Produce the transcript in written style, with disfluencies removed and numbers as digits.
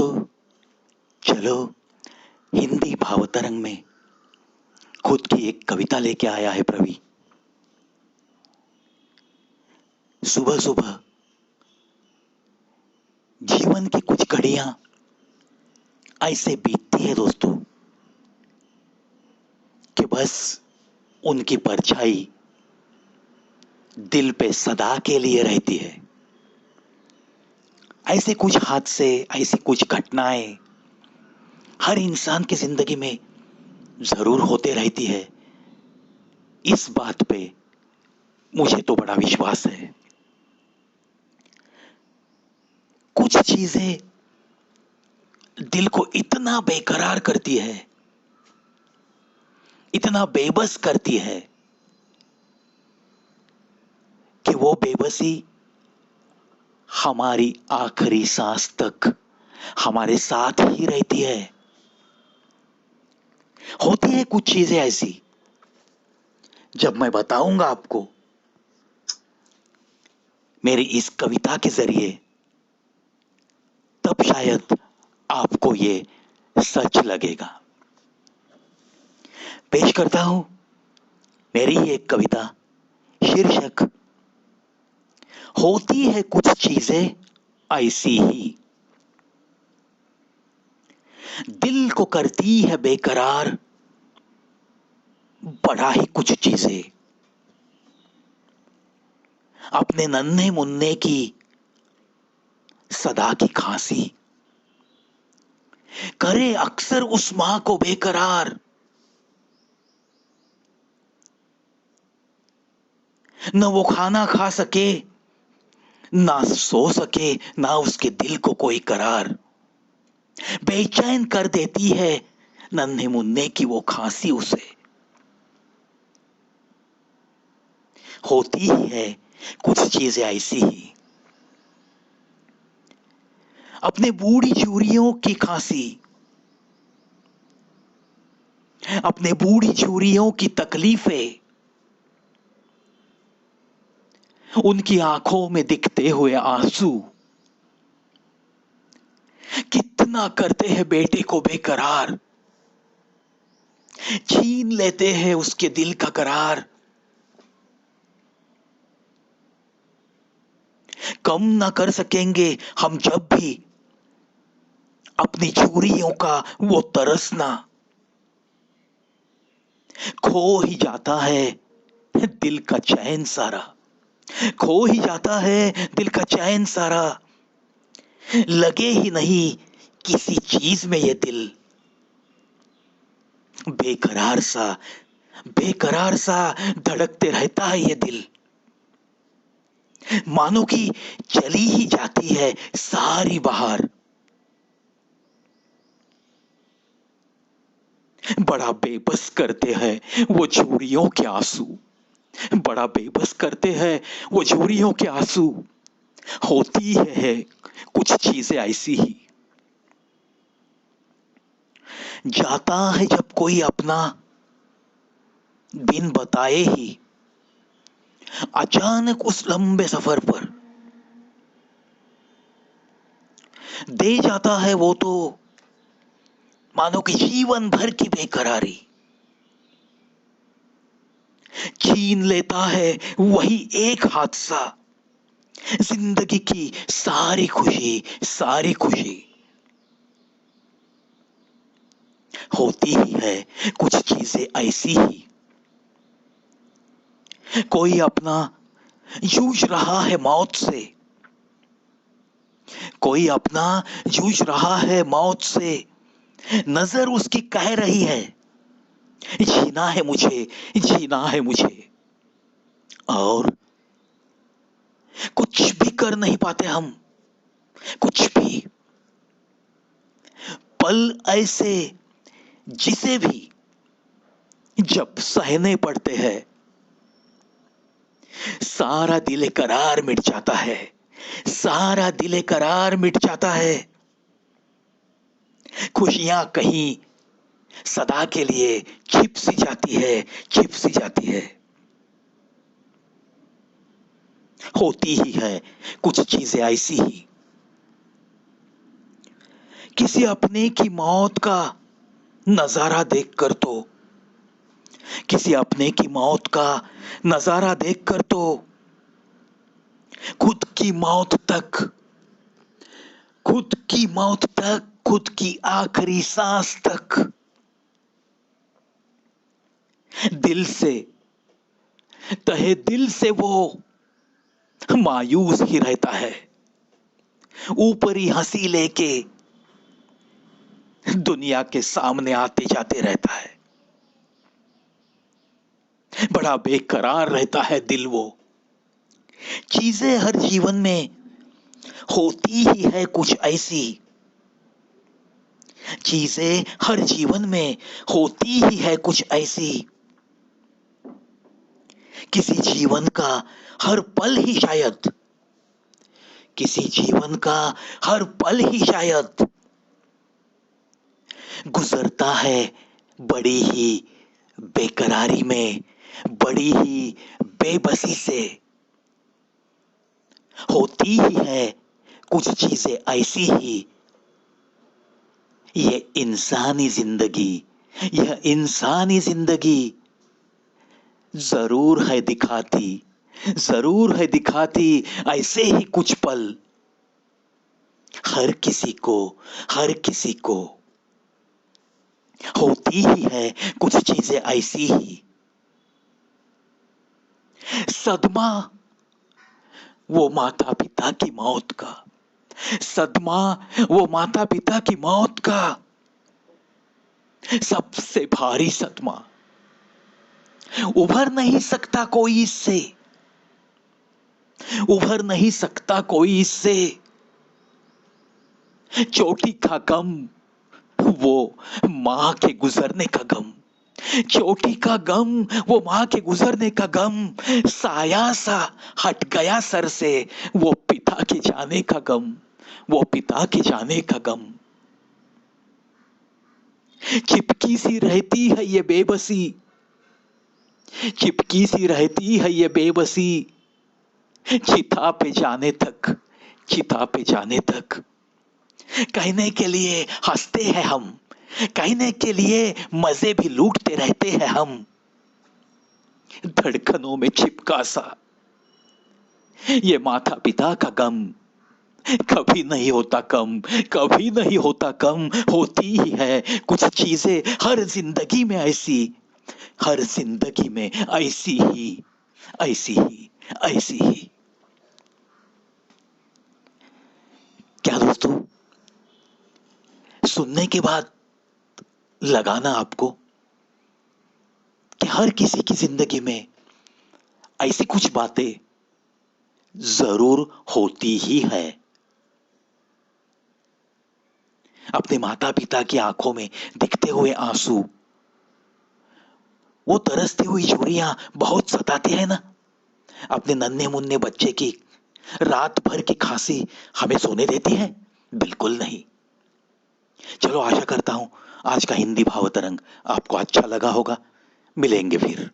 दोस्तों, चलो हिंदी भावतरंग में खुद की एक कविता लेके आया है प्रवी। सुबह सुबह जीवन की कुछ घड़ियां ऐसे बीतती है दोस्तों कि बस उनकी परछाई दिल पे सदा के लिए रहती है। ऐसे कुछ हादसे, ऐसी कुछ घटनाएं हर इंसान की जिंदगी में जरूर होते रहती है। इस बात पे मुझे तो बड़ा विश्वास है। कुछ चीजें दिल को इतना बेकरार करती है, इतना बेबस करती है कि वो बेबसी हमारी आखिरी सांस तक हमारे साथ ही रहती है। होती है कुछ चीजें ऐसी, जब मैं बताऊंगा आपको मेरी इस कविता के जरिए, तब शायद आपको ये सच लगेगा। पेश करता हूं मेरी एक कविता, शीर्षक होती है कुछ चीजें ऐसी ही। दिल को करती है बेकरार बड़ा ही कुछ चीजें। अपने नन्हे मुन्ने की सदा की खांसी करे अक्सर उस मां को बेकरार। न वो खाना खा सके, ना सो सके, ना उसके दिल को कोई करार। बेचैन कर देती है नन्हे मुन्ने की वो खांसी उसे। होती ही है कुछ चीजें ऐसी ही। अपने बूढ़ी चूड़ियों की खांसी, अपने बूढ़ी चूड़ियों की तकलीफें उनकी आंखों में दिखते हुए आंसू कितना करते हैं बेटे को बेकरार। छीन लेते हैं उसके दिल का करार। कम ना कर सकेंगे हम जब भी अपनी चूड़ियों का वो तरसना। खो ही जाता है दिल का चैन सारा, खो ही जाता है दिल का चैन सारा। लगे ही नहीं किसी चीज में ये दिल, बेकरार सा बेकरार सा धड़कते रहता है ये दिल। मानो कि चली ही जाती है सारी बहार। बड़ा बेबस करते हैं वो झूरियों के आंसू, बड़ा बेबस करते हैं वो झूरियों के आंसू। होती है कुछ चीजें ऐसी ही। जाता है जब कोई अपना बिन बताए ही, अचानक उस लंबे सफर पर दे जाता है वो तो मानो कि जीवन भर की बेकरारी। छीन लेता है वही एक हादसा जिंदगी की सारी खुशी, सारी खुशी। होती ही है कुछ चीजें ऐसी ही। कोई अपना जूझ रहा है मौत से, कोई अपना जूझ रहा है मौत से। नजर उसकी कह रही है जीना है मुझे, जीना है मुझे। और कुछ भी कर नहीं पाते हम, कुछ भी। पल ऐसे जिसे भी जब सहने पड़ते हैं, सारा दिल करार मिट जाता है, सारा दिल करार मिट जाता है। खुशियां कहीं सदा के लिए छिप सी जाती है, छिप सी जाती है। होती ही है कुछ चीजें ऐसी ही। किसी अपने की मौत का नजारा देखकर तो, किसी अपने की मौत का नजारा देखकर तो खुद की मौत तक, खुद की मौत तक, खुद की आखिरी सांस तक दिल से, तहे दिल से वो मायूस ही रहता है। ऊपरी हंसी लेके दुनिया के सामने आते जाते रहता है। बड़ा बेकरार रहता है दिल वो। चीजें हर जीवन में होती ही है कुछ ऐसी, चीजें हर जीवन में होती ही है कुछ ऐसी, किसी जीवन का हर पल ही शायद, किसी जीवन का हर पल ही शायद गुजरता है बड़ी ही बेकरारी में, बड़ी ही बेबसी से। होती ही है कुछ चीजें ऐसी ही। ये इंसानी जिंदगी, यह इंसानी जिंदगी जरूर है दिखाती, जरूर है दिखाती ऐसे ही कुछ पल हर किसी को, हर किसी को। होती ही है कुछ चीजें ऐसी ही। सदमा वो माता पिता की मौत का, सदमा वो माता पिता की मौत का सबसे भारी सदमा। उभर नहीं सकता कोई इससे, उभर नहीं सकता कोई इससे। चोटी का गम वो मां के गुजरने का गम, चोटी का गम वो मां के गुजरने का गम। साया सा हट गया सर से वो पिता के जाने का गम, वो पिता के जाने का गम। चिपकी सी रहती है ये बेबसी, चिपकी सी रहती है ये बेबसी चिता पे जाने तक, चिता पे जाने तक। कहने के लिए हंसते हैं हम, कहने के लिए मजे भी लूटते रहते हैं हम। धड़कनों में चिपका सा ये माता पिता का गम कभी नहीं होता कम, कभी नहीं होता कम। होती ही है कुछ चीजें हर जिंदगी में ऐसी, हर जिंदगी में ऐसी ही, ऐसी ही, ऐसी ही। क्या दोस्तों, सुनने के बाद लगाना आपको कि हर किसी की जिंदगी में ऐसी कुछ बातें जरूर होती ही है। अपने माता पिता की आंखों में दिखते हुए आंसू, वो तरसती हुई चूड़ियां बहुत सताती है ना। अपने नन्हे मुन्ने बच्चे की रात भर की खांसी हमें सोने देती है? बिल्कुल नहीं। चलो, आशा करता हूं आज का हिंदी भावतरंग आपको अच्छा लगा होगा। मिलेंगे फिर।